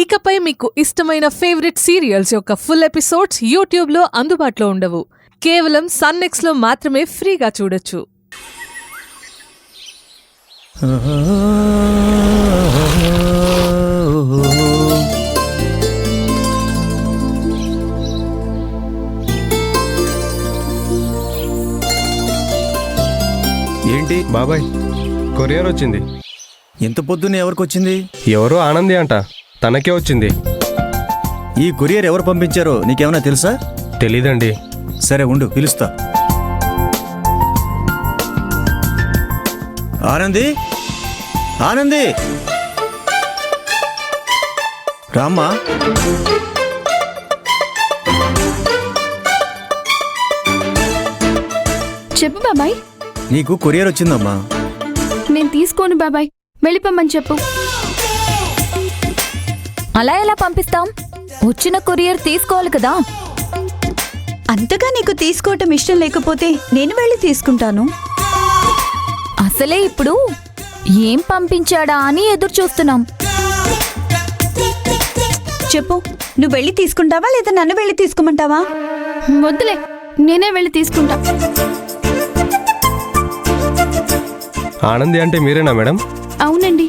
ఇకపై మీకు ఇష్టమైన ఫేవరెట్ సీరియల్స్ యొక్క ఫుల్ ఎపిసోడ్స్ యూట్యూబ్లో అందుబాటులో ఉండవు. కేవలం సన్నెక్స్లో మాత్రమే ఫ్రీగా చూడొచ్చు. ఏంటి బాబాయ్, కొరియర్ వచ్చింది. ఎంత పొద్దున్నే ఎవరికి వచ్చింది? ఎవరో ఆనంది అంట, తనకే వచ్చింది. ఈ కొరియర్ ఎవరు పంపించారో నీకేమైనా తెలుసా? తెలీదండి. సరే ఉండు, పిలుస్తా. ఆనంది, ఆనంది, రామ్మా. చెప్పు బాబాయ్. నీకు కొరియర్ వచ్చిందమ్మా. నేను తీసుకోను బాబాయ్, వెళ్ళిపోమ్మని చెప్పు. అలా ఎలా పంపిస్తాం? వచ్చిన కొరియర్ తీసుకోవాలి కదా. అంతగా నీకు తీసుకోవటం ఇష్టం లేకపోతే నేను వెళ్ళి తీసుకుంటాను. అసలే ఇప్పుడు ఏం పంపించాడా అని ఎదురు చూస్తున్నాం. చెప్పు, నువ్వు వెళ్ళి తీసుకుంటావా లేదా నన్ను వెళ్ళి తీసుకోమంటావా? వద్దులే, నేనే వెళ్ళి తీసుకుంటా. ఆనంది అంటే మీరేనా మేడం? అవునండి.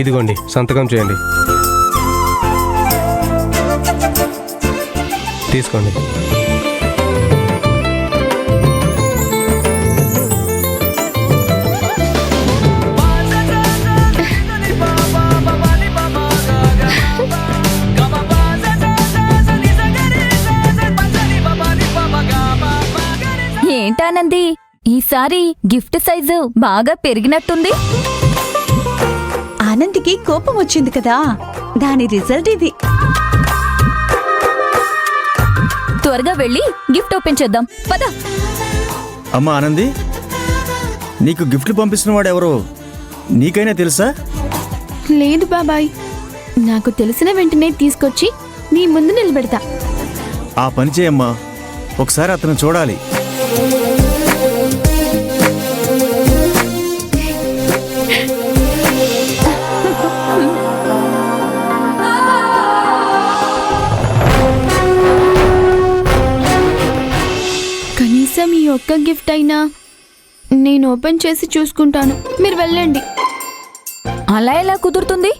ఇదిగోండి, సంతకం చేయండి. తీసుకోండి. ఏంటానంది, ఈసారి గిఫ్ట్ సైజు బాగా పెరిగినట్టుంది. ఆనందికి కోపం వచ్చింది కదా, దాని రిజల్ట్ ఇది. త్వరగా వెళ్ళి గిఫ్ట్ ఓపెన్ చేద్దాం, పద. అమ్మా ఆనంది, నీకు గిఫ్ట్లు పంపిస్తున్న వాడు ఎవరో నీకైనా తెలుసా? లేదు బాబాయ్, నాకు తెలిసిన వెంటనే తీసుకొచ్చి నీ ముందు నిలబెడతా. ఆ పని చేయమ్మా, ఒకసారి అతను చూడాలి. కనీసం ఈ ఒక్క గిఫ్ట్ అయినా నేను ఓపెన్ చేసి చూసుకుంటాను. మీరు వెళ్ళండి. అలా ఎలా కుదురుతుంది?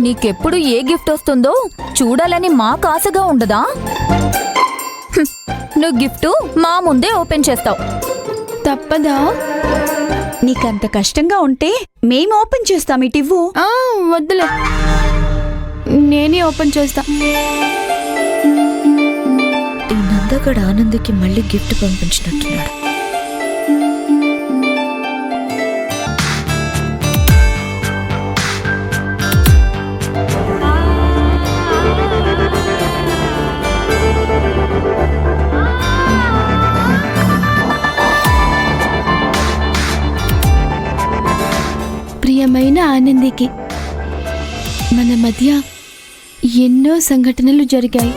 నీకెప్పుడు ఏ గిఫ్ట్ వస్తుందో చూడాలని మాకు ఆశగా ఉండదా? నువ్వు గిఫ్ట్ మా ముందే ఓపెన్ చేస్తావు. తప్పదా? నీకంత కష్టంగా ఉంటే మేము ఓపెన్ చేస్తాం, ఇటివ్వు. వద్దులే, నేనే ఓపెన్ చేస్తా. ఈ నందగడ్ ఆనందికి మళ్ళీ గిఫ్ట్ పంపించినట్టున్నాడు. ప్రియమైన ఆనందికి, మన మధ్య ఎన్నో సంఘటనలు జరిగాయి.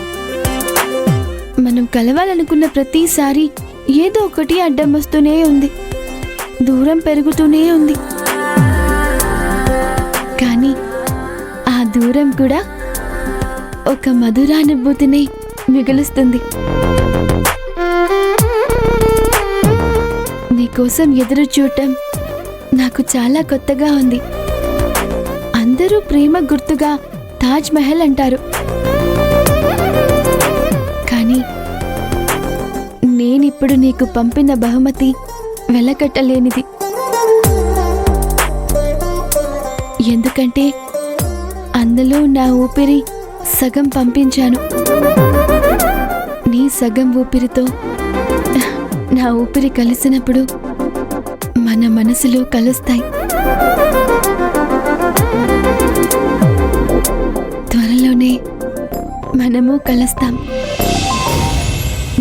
మనం కలవాలనుకున్న ప్రతిసారి ఏదో ఒకటి అడ్డం వస్తూనే ఉంది, దూరం పెరుగుతూనే ఉంది. కానీ ఆ దూరం కూడా ఒక మధురానుభూతిని మిగులుస్తుంది. నీకోసం ఎదురు చూడటం నాకు చాలా కొత్తగా ఉంది. అందరూ ప్రేమ గుర్తుగా తాజ్ మహల్ అంటారు, కానీ నేనిప్పుడు నీకు పంపిన బహుమతి వెలకట్టలేనిది. ఎందుకంటే అందులో నా ఊపిరి సగం పంపించాను. నీ సగం ఊపిరితో నా ఊపిరి కలిసినప్పుడు మన మనసులో కలుస్తాయి. త్వరలోనే మనము కలుస్తాం.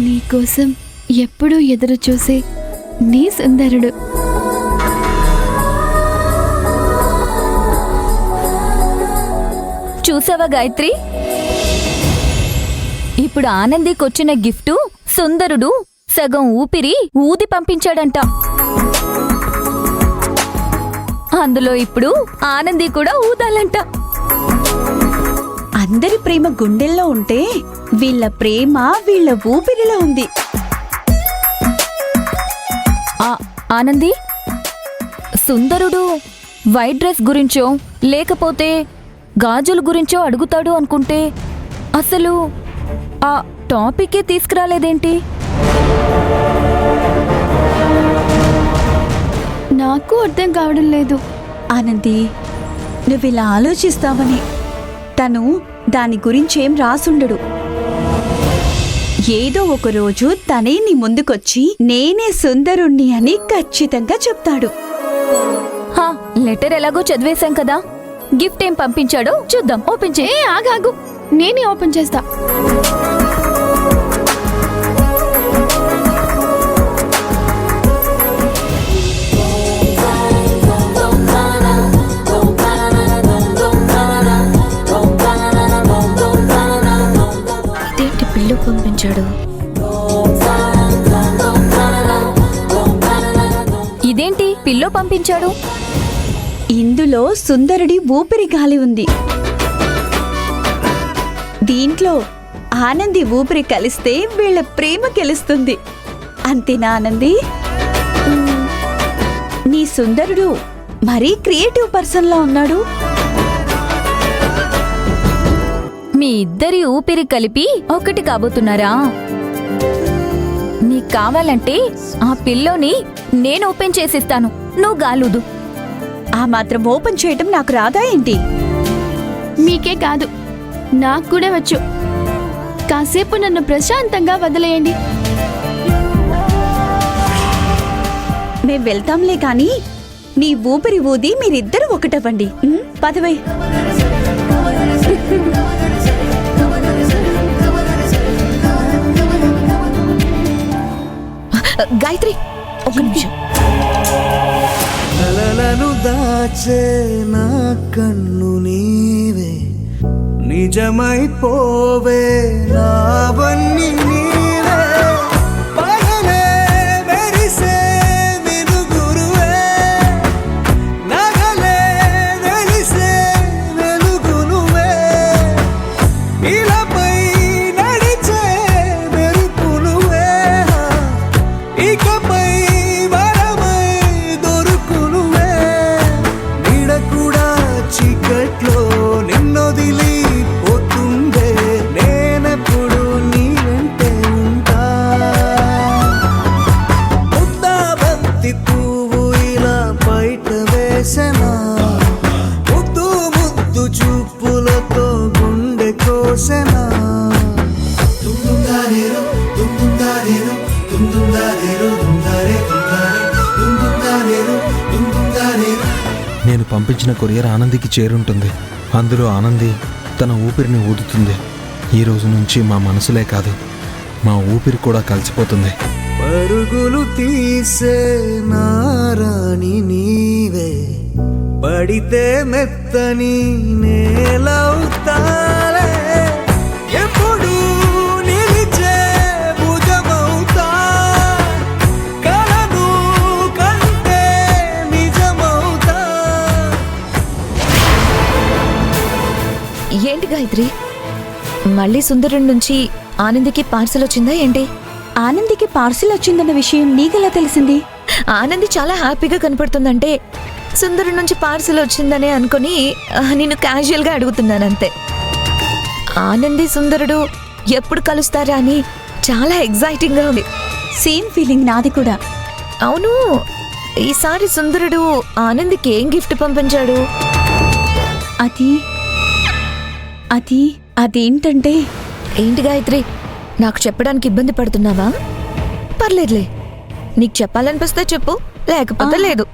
నీకోసం ఎప్పుడూ ఎదురు చూసే నీ సుందరుడు. చూసావా గాయత్రి, ఇప్పుడు ఆనందికొచ్చిన గిఫ్టు సుందరుడు సగం ఊపిరి ఊది పంపించాడంట. అందులో ఇప్పుడు ఆనంది కూడా ఊదాలంట. అందరి ప్రేమ గుండెల్లో ఉంటే వీళ్ళ ప్రేమ వీళ్ళ ఊపిరిలో ఉంది. ఆనంది, సుందరుడు వైట్ డ్రెస్ గురించో లేకపోతే గాజుల గురించో అడుగుతాడు అనుకుంటే అసలు ఆ టాపికే తీసుకురాలేదేంటి? నాకు అర్థం కావడం లేదు. ఆనంది, నువ్విలా ఆలోచిస్తావని తను దాని గురించేం రాసుండడు. ఏదో ఒక రోజు తనే నీ ముందుకొచ్చి నేనే సుందరుణ్ణి అని ఖచ్చితంగా చెప్తాడు. హా, లెటర్ ఎలాగో చదివేశాం కదా, గిఫ్ట్ ఏం పంపించాడో చూద్దాం. ఓపెన్ చే. ఆగాగు, నేనే ఓపెన్ చేస్తా. ఇదేంటి పిల్లు పంపించాడు? ఇదేంటి పిల్లో పంపించాడు? ఇందులో సుందరుడి ఊపిరి గాలి ఉంది. దీంట్లో ఆనంది ఊపిరి కలిస్తే వీళ్ళ ప్రేమ గెలుస్తుంది. అంతేనా ఆనంది? నీ సుందరుడు మరీ క్రియేటివ్ పర్సన్లా ఉన్నాడు. మీ ఇద్దరి ఊపిరి కలిపి ఒకటి కాబోతున్నారా? నీకు కావాలంటే ఆ పిల్లోని నేను ఓపెన్ చేసిస్తాను, నువ్వు గాలుదు. ఆ మాత్రం ఓపెన్ చేయటం నాకు రాదా ఏంటి? మీకే కాదు, నాకు కూడా వచ్చు. కాసేపు నన్ను ప్రశాంతంగా వదిలేయండి. మేం వెళ్తాంలే కాని నీ ఊపిరి ఊది మీరిద్దరూ ఒకటవ్వండి. పదవే. గాయత్రి, ఒక నిమిషం. కలలను దాచే నా కన్ను నీవే, నిజమైపోవే నావన్నీ నీవే. పగలే మెరిసే వెలుగురువే, నగలే వెలిసే వెలుగు నువ్వే. ఇలాపై నడిచే మెరుపు నువ్వే, ఇకపై వరమై దొరుకు నువ్వే. నీడ కూడా చీకట్లో నిన్నొదిలి పోతుందే, నేనెప్పుడు నీ వెంటే ఉంటా. ముద్దా బంతి పువ్వు ఇలా బయట వేసెనా, ముద్దు ముద్దు చూపులతో గుండె కోసెనా. తుందుందారేరు తుందుందారేరు తుందుందారేరు తుందారే తుందారే తుందుందారేరు తుందుందారేరు. నేను పంపించిన కొరియర్ ఆనందికి చేరుంటుంది. అందులో ఆనంది తన ఊపిరిని ఊదుతుంది. ఈ రోజు నుంచి మా మనసులే కాదు, మా ఊపిరి కూడా కలిసిపోతుంది. పరుగులు తీసే నారాణి నీవే, పడితే మెత్తని నేలవుతాలే. ఎప్పుడు నిలిచే భుజమవుతా, కలను కంటే నిజమవుతా. ఏంటి గాయత్రి, మళ్ళీ సుందరుడి నుంచి ఆనందికి పార్సల్ వచ్చిందా ఏంటి? ఆనందికి పార్సిల్ వచ్చిందన్న విషయం నీకెలా తెలిసింది? ఆనంది చాలా హ్యాపీగా కనపడుతుందంటే సుందరుడి నుంచి పార్సల్ వచ్చిందనే అనుకుని నేను క్యాజువల్గా అడుగుతున్నానంతే. ఆనంది సుందరుడు ఎప్పుడు కలుస్తారా అని చాలా ఎగ్జైటింగ్గా ఉంది. సేమ్ ఫీలింగ్ నాది కూడా. అవును, ఈసారి సుందరుడు ఆనందికి ఏం గిఫ్ట్ పంపించాడు? అదేంటంటే, ఏంటి గాయత్రి, నాకు చెప్పడానికి ఇబ్బంది పడుతున్నావా? పర్లేదులే, నీకు చెప్పాలనిపిస్తే చెప్పు, లేకపోతే లేదు.